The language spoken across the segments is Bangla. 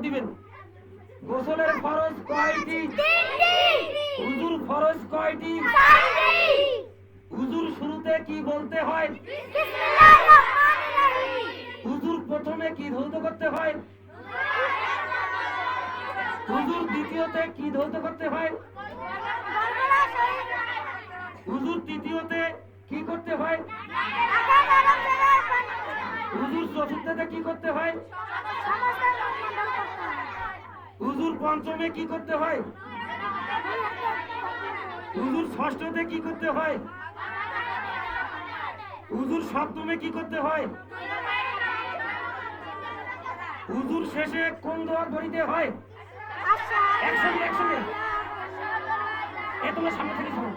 দিবেন। গোসলের ফরজ কয়টি? উযুর ফরজ কয়টি? উযুর শুরুতে কি বলতে হয়? উযুর প্রথমে কি ধৌত করতে হয়? উযুর দ্বিতীয়তে কি ধৌত করতে হয়? উযুর তৃতীয়তে কি করতে হয়? উযুর চতুর্থতে কি করতে হয়? উযুর পঞ্চমে কি করতে হয়? উযুর ষষ্ঠতে কি করতে হয়? উযুর সপ্তমে কি করতে হয়? উযুর শেষে কোন দোয়া পড়িতে হয়? একসঙ্গে একসঙ্গে তোমরা সামনে থেকে শোনো।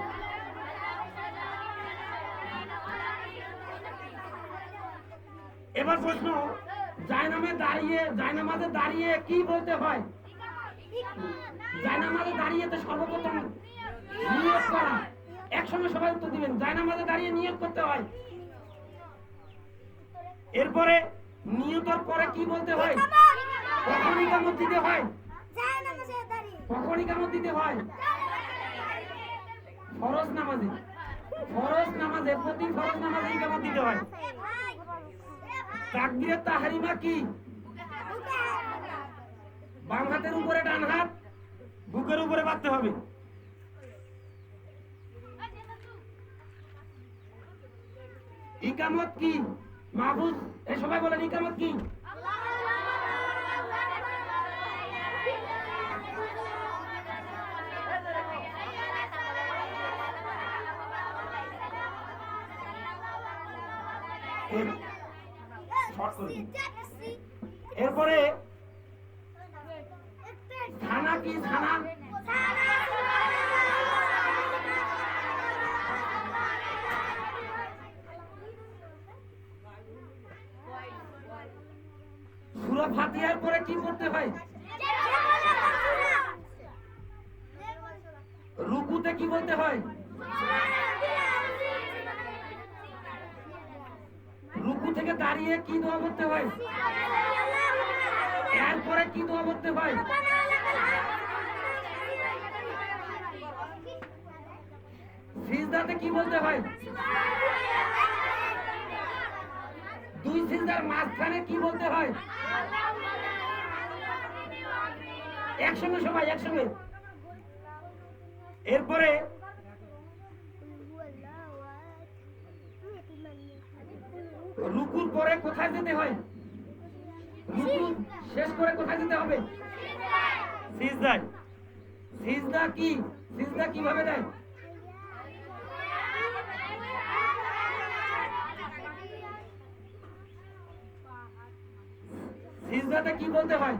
এবার প্রশ্ন, জায়নামাজে দাঁড়িয়ে কি বলতে হয়? জায়নামাজে দাঁড়িয়ে তো সর্বপ্রথম নিয়ত করা। একসঙ্গে সবাই উত্তর দিবেন। জায়নামাজে দাঁড়িয়ে নিয়ত করতে হয়। এরপরে নিয়তের পরে কি বলতে হয়? কখন ইকামত দিতে হয়? কখন ইকামত দিতে হয়? ফরজ নামাজে। প্রতি ফরজ নামাজে ইকামত দিতে হয়। তাকবীরে তাহরিমা কি? বাম হাতের উপরে ডান হাত বুকের উপরে বাঁধতে হবে। ইকামত কি? মাহফুজ, এই সবাই বলেন ইকামত কি? এরপরে থানা কি? থানা সূরা ফাতিহার পরে কি পড়তে হয়? রুকুতে কি বলতে হয়? রুকু থেকে দাঁড়িয়ে কি দোয়া করতে হয়? এরপরে কি দোয়া করতে হয়? সিজদাতে কি বলতে হয়? দুই সিজদার মাঝখানে কি বলতে হয়? একসঙ্গে সবাই একসঙ্গে। এরপরে রুকুর পরে কোথায় যেতে হয়? রুকু শেষ করে কোথায় যেতে হবে? সিজদায়। সিজদা কি? সিজদা কিভাবে দেয়? সিজদাতে কি বলতে হয়?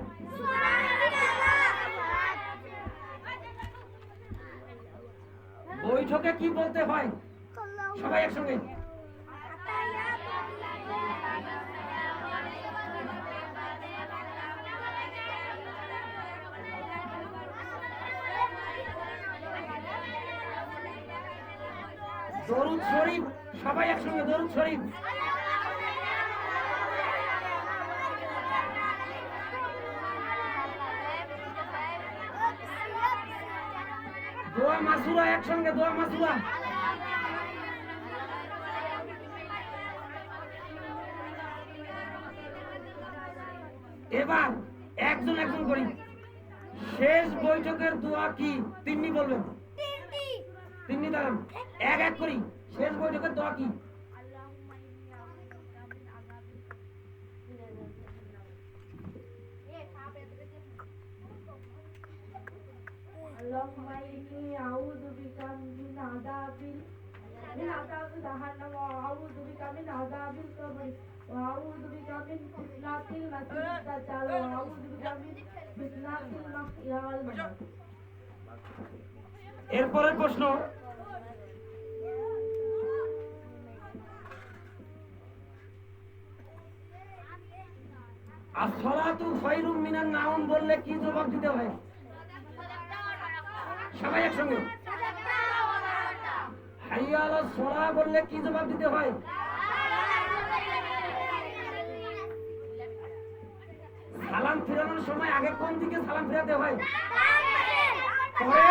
বৈঠকে কি বলতে হয়? সবাই একসঙ্গে। দরুদ শরীফ, সবাই একসঙ্গে দরুদ শরীফ। দোয়া মাসুরা একসঙ্গে, দোয়া মাসুরা। এবার একজন একজন করি। শেষ বৈঠকের দোয়া কি? তিন্নি বলবেন। তিন্নি দাঁড়ান, এক এক করি। শেষ বৈঠকের দোয়া কি? اللهم إني أعوذ بك من عذاب جهنم وأعوذ بك من عذاب القبر وأعوذ بك من فتنة المسيح الدجال وأعوذ بك من فتنة المحيا والممات। এরপরের প্রশ্ন, আসসালাতু খায়রুম মিনান নাওম বললে কি জবাব দিতে হয়? সবাই একসঙ্গে। হাইয়া আলাস সালাহ বললে কি জবাব দিতে হয়? সালাম ফেরানোর সময় আগে কোন দিকে সালাম ফেরাতে হয়? পরে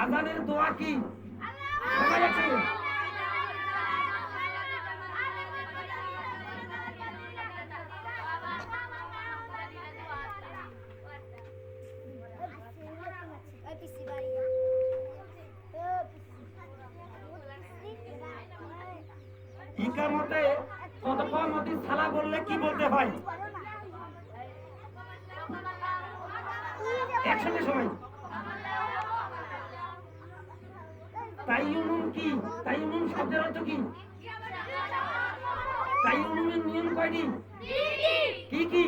আজানের দোয়া কি? সবাই একসঙ্গে। ইকামতে ততক্ষণমতি সালা বললে কি বলতে হয়? একসঙ্গে সবাই। তাইয়ুনুম কি? তাইয়ুনুম শব্দের অর্থ কি? তাইয়ুনুমের নিয়ম কয়টি? কি কি?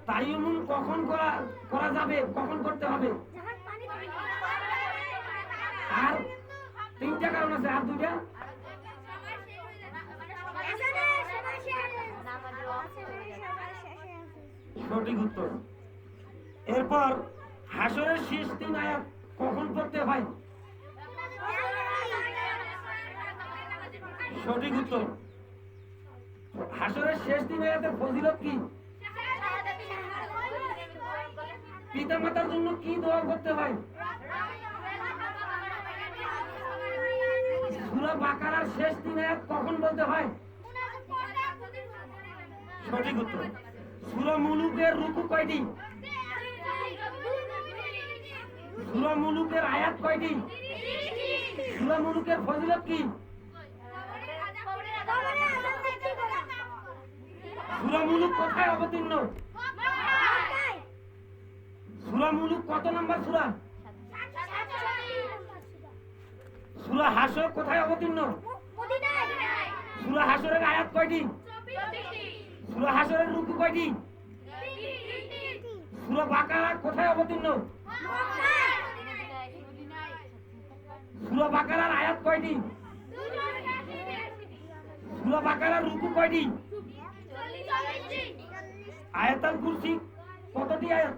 তাইয়ুনুম কখন করা যাবে, কখন করতে হবে? আর তিনটা কারণ আছে, আর দুইটা? সঠিক উত্তর। এরপর হাসরের শেষ 3 আয়াত কখন পড়তে হয়? সঠিক উত্তর। হাসরের শেষ 3 আয়াতের ফজিলত কি? পিতামাতার জন্য কি দোয়া করতে হয়? সূরা বাকারার শেষ 3 আয়াত কখন বলতে হয়? সঠিক উত্তর। সূরা মুলুকের রুকু কয়টি? সূরা মুলুকের আয়াত কয়টি? সূরা মুলুকের ফজিলত কি? সূরা মুলুক কোথায় অবতীর্ণ? সূরা মুলুক কত নম্বর সূরা? সূরা হাসর কোথায় অবতীর্ণ? সূরা হাসরের আয়াত কয়টি? সূরা হাসরের রুকু কয়টি? সূরা বাকারা কোথায় অবতীর্ণ? সূরা বাকারার আয়াত কয়টি? সূরা বাকারার রুকু কয়টি? আয়াতুল কুরসি কতটি আয়াত?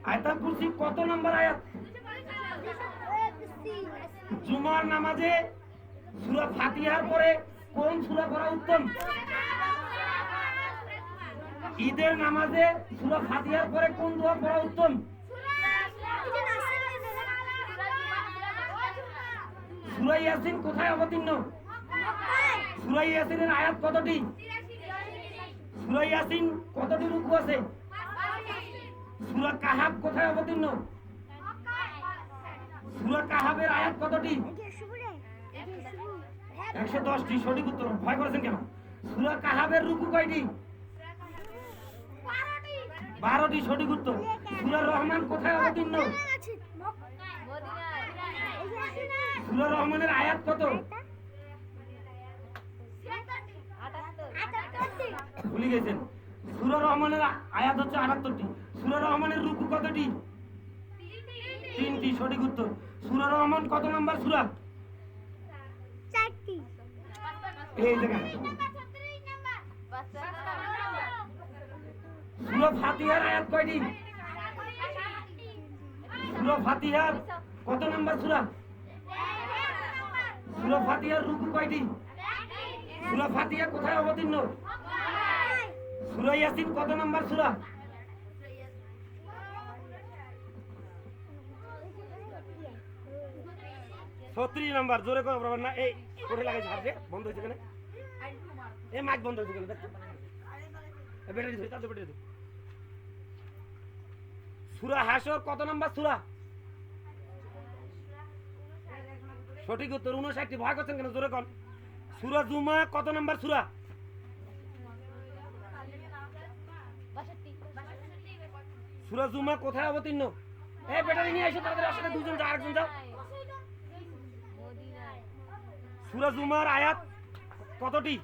আয়াতুল কুরসি কত নম্বর আয়াত? জুমার নামাজে সূরা ফাতিহার পরে কোন সূরা পড়া উত্তম? ঈদের নামাজে সূরা ফাতিহার পরে কোন দোয়া পড়া উত্তম? সূরা ইয়াসিন কোথায় অবতীর্ণ? সূরা ইয়াসিনের আয়াত কতটি? সূরা ইয়াসিন কতটি রুকু আছে? সূরা কাহাব কোথায় অবতীর্ণ? সূরা কাহাবের আয়াত কতটি? 110টি। সঠিক উত্তর। ভয় করেছেন কেন? সূরা কাহাবের রুকু কয়টি? 12টি। সঠিক উত্তর। সূরা রহমান কোথায় অবতীর্ণ? সূরা রহমানের আয়াত কত? ভুলে গেছেন। সূরা রহমানের আয়াত হচ্ছে 78টি। সূরা রহমানের রুকু কতটি? 3টি। সঠিক উত্তর। সূরা রহমান কত নম্বর সূরা? 4টি। এই দেখেন। সূরা ফাতিহার আয়াত কয়টি? সূরা ফাতিহার কত নম্বর সূরা? সূরা ফাতিহার রুকু কয়টি? সূরা ফাতিহা কোথায় অবতীর্ণ? সূরা ইয়াসিন কত নম্বর সূরা? 36 নাম্বার। জোরে করে বলবেন না। এই কোঠে লাগাইছে হাতে বন্ধ হয়েছে কেন? এই মাইক বন্ধ হয়েছে কেন? দেখো ব্যাটারি ধরে তাতে ব্যাটারি। সূরা হাসর কত নাম্বার সূরা? সঠিক উত্তর 59টি। ভয় করছেন কেন? জোরে কোন। সূরা জুমা কত নাম্বার সূরা? সূরা জুমা কোথায় অবতীর্ণ? এই ব্যাটারি নিয়ে এসো তাদের আসলে দুজন যাও, আরেকজন যাও। সূরা জুমার আয়াত কতটি?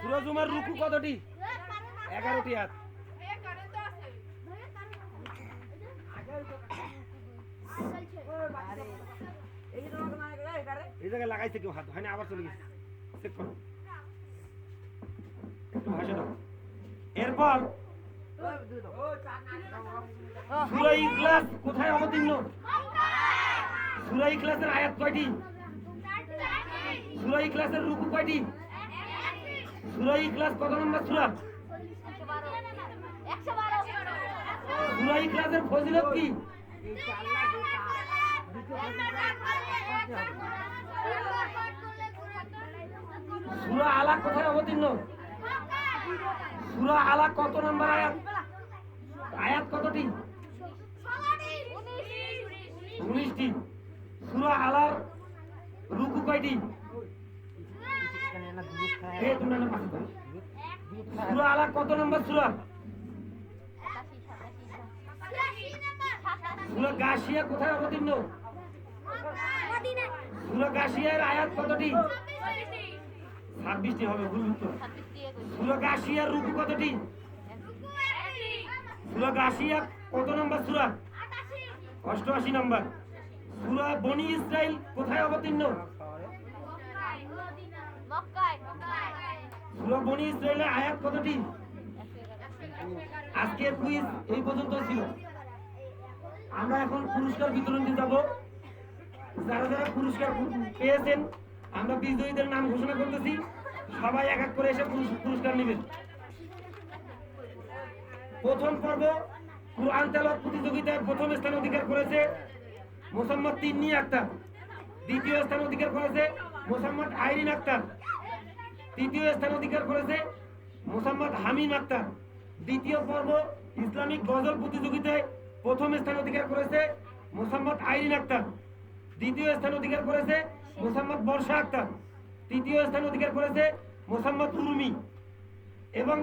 সূরা জুমার রুকু কতটি? 11টি আয়াত। এই জায়গায় লাগাইছে কেউ হাত, হয় না আবার চলে গেছে। চেক করো, একটু ভাসে দাও। এরপর সূরা ইখলাস কোথায় অবতীর্ণ? সূরা ইখলাসের আয়াত কয়টি? সূরা ইখলাসের রুকু কয়টি? সূরা ইখলাস কত নম্বর সূরা? সূরা ইখলাসের ফজিলত কি? সূরা আলাক কোথায় অবতীর্ণ? সূরা আলাক কত নম্বর আয়াত? আয়াত কতটি? 19টি। সূরা আলার রুকু কয়টি? সূরা আলাক কত নম্বর সূরা? সূরা গাশিয়া কোথায় অবতীর্ণ? সূরা গাশিয়ার আয়াত কতটি? 26টি হবে, ভুল উত্তর। সূরা গাশিয়ার রুকু কতটি? সূরা গাশিয়া কত নম্বর সূরা? 88 নম্বর। সূরা বনি ইসরাইল কোথায় অবতীর্ণ? সূরা বনি ইসরাইলের আয়াত কতটি? আজকের কুইজ এই পর্যন্ত ছিল। আমরা এখন পুরস্কার বিতরণ দিতে যাব। যারা যারা পুরস্কার পেয়েছেন আমরা বিজয়ীদের নাম ঘোষণা করতেছি। সবাই এক এক করে এসে পুরস্কার নেবেন। প্রথম পর্ব কুরআন তেলাওয়াত প্রতিযোগিতায় প্রথম স্থান অধিকার করেছে মোসাম্মদ তিন্নি আক্তার। দ্বিতীয় স্থান অধিকার করেছে মোসাম্মদ আইরিন আক্তার। তৃতীয় স্থান অধিকার করেছে মোসাম্মদ হামিম আক্তার। দ্বিতীয় পর্ব ইসলামিক গজল প্রতিযোগিতায় প্রথম স্থান অধিকার করেছে মোসাম্মদ আইরিন আক্তার। দ্বিতীয় স্থান অধিকার করেছে মোসাম্মদ বর্ষা আক্তার। তৃতীয় স্থান অধিকার করেছে মোসাম্মদ উর্মি। এবং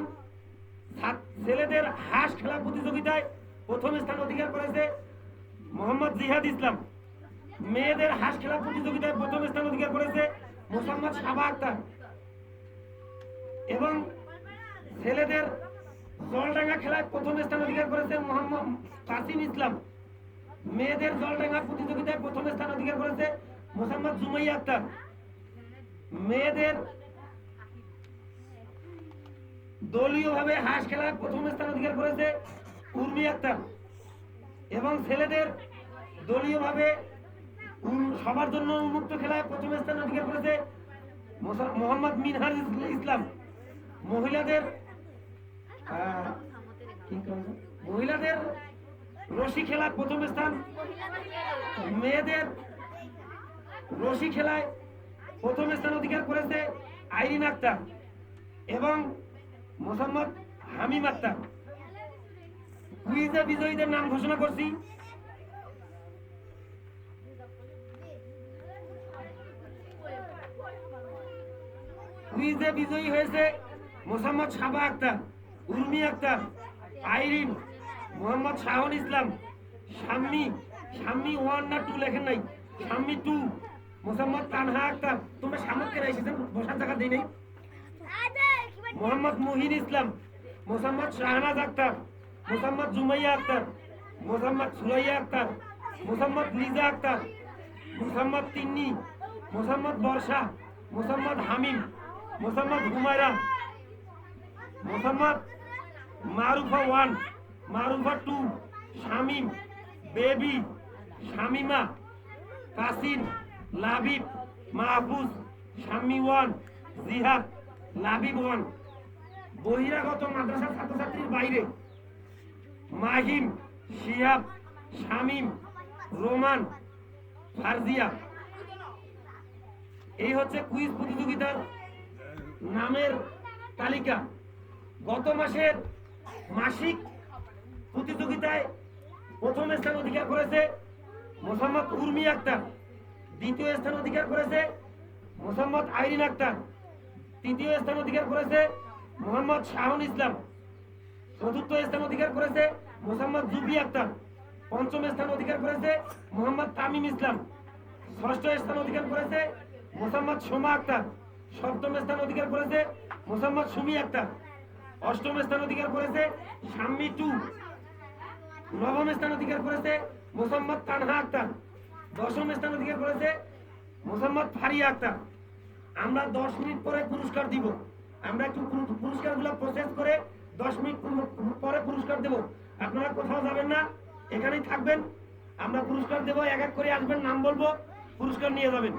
ছেলেদের হাঁস খেলা প্রতিযোগিতায় প্রথম স্থান অধিকার করেছে মোহাম্মদ জিহাদ ইসলাম। মেয়েদের হাঁস খেলা প্রতিযোগিতায় প্রথম স্থান অধিকার করেছে মোসাম্মদ সাবা আক্তার। এবং ছেলেদের জলডাঙ্গা খেলায় প্রথম স্থান অধিকার করেছে মোহাম্মদ কাসিম ইসলাম। মেয়েদের জলডাঙ্গা প্রতিযোগিতায় প্রথম স্থান অধিকার করেছে মোসাম্মদ জুমাইয়া আক্তার। মেয়েদের দলীয়ভাবে হাঁস খেলায় প্রথম স্থান অধিকার করেছে উর্মি আক্তার। এবং ছেলেদের দলীয়ভাবে সবার জন্য উন্মুক্ত খেলায় প্রথম স্থান অধিকার করেছে মোহাম্মদ মিনহাজ ইসলাম। মহিলাদের রশি খেলায় প্রথম স্থান, মেয়েদের রশি খেলায় প্রথম স্থান অধিকার করেছে আইরিন আক্তার এবং মোসাম্মদ হামিম আক্তার। কুইজে বিজয়ীদের নাম ঘোষণা করছি। কুইজে বিজয়ী হয়েছে মোসাম্মদ সাবা আক্তার, উর্মি আক্তার, আইরিন, মোহাম্মদ শাহন ইসলাম, শাম্মী 1 না 2 লেখেন নাই, শাম্মী 2, মোসাম্মদ তানহা আক্তার। তোমরা সামনে এসেছেন, বসার জায়গা দেই নাই। মোহাম্মদ মুহিন ইসলাম, মোসাম্মদ শাহনাজ আক্তার, মোসাম্মদ জুমাইয়া আক্তার, মোসাম্মদ সুরাইয়া আক্তার, মোসাম্মদ লিজা আক্তার, মোসাম্মদ তিন্নি, মোসাম্মদ বর্ষা, মোসাম্মদ হামিম, মোসাম্মদ হুমায়রা, মোসাম্মদ মারুফা 1, মারুফা 2, শামিম, বেবি, শামিমা, কাসিম, লাবিব, মাহফুজ, শাম্মী 1, জিহাদ, লাবিব 1। বহিরাগত মাদ্রাসার ছাত্রছাত্রীর বাইরে মাহিম, শিহাব, শামিম, রোমান, ফারজিয়া। এই হচ্ছে কুইজ প্রতিযোগিতার নামের তালিকা। গত মাসের মাসিক প্রতিযোগিতায় প্রথম স্থান অধিকার করেছে মোসাম্মদ উর্মি আক্তার। দ্বিতীয় স্থান অধিকার করেছে মোসাম্মদ আইরিন আক্তার। তৃতীয় স্থান অধিকার করেছে মোহাম্মদ শাহন ইসলাম। চতুর্থ স্থান অধিকার করেছে মোসাম্মদ জুবি আক্তার। পঞ্চম স্থান অধিকার করেছে মোহাম্মদ তামিম ইসলাম। ষষ্ঠ স্থান অধিকার করেছে মোসাম্মদ সোমা আক্তার। সপ্তম স্থান অধিকার করেছে মোসাম্মদ সুমি আক্তার। অষ্টম স্থান অধিকার করেছে শাম্মী 2। নবম স্থান অধিকার করেছে মোসাম্মদ তানহা আক্তার। দশম স্থান অধিকার করেছে মোসাম্মদ ফারিয়া আক্তার। আমরা 10 মিনিট পরে পুরস্কার দিব। আমরা একটু পুরস্কারগুলো প্রসেস করে 10 মিনিট পরে পুরস্কার দেব। আপনারা কোথাও যাবেন না, এখানেই থাকবেন। আমরা পুরস্কার দেব, এক এক করে আসবেন, নাম বলবো, পুরস্কার নিয়ে যাবেন।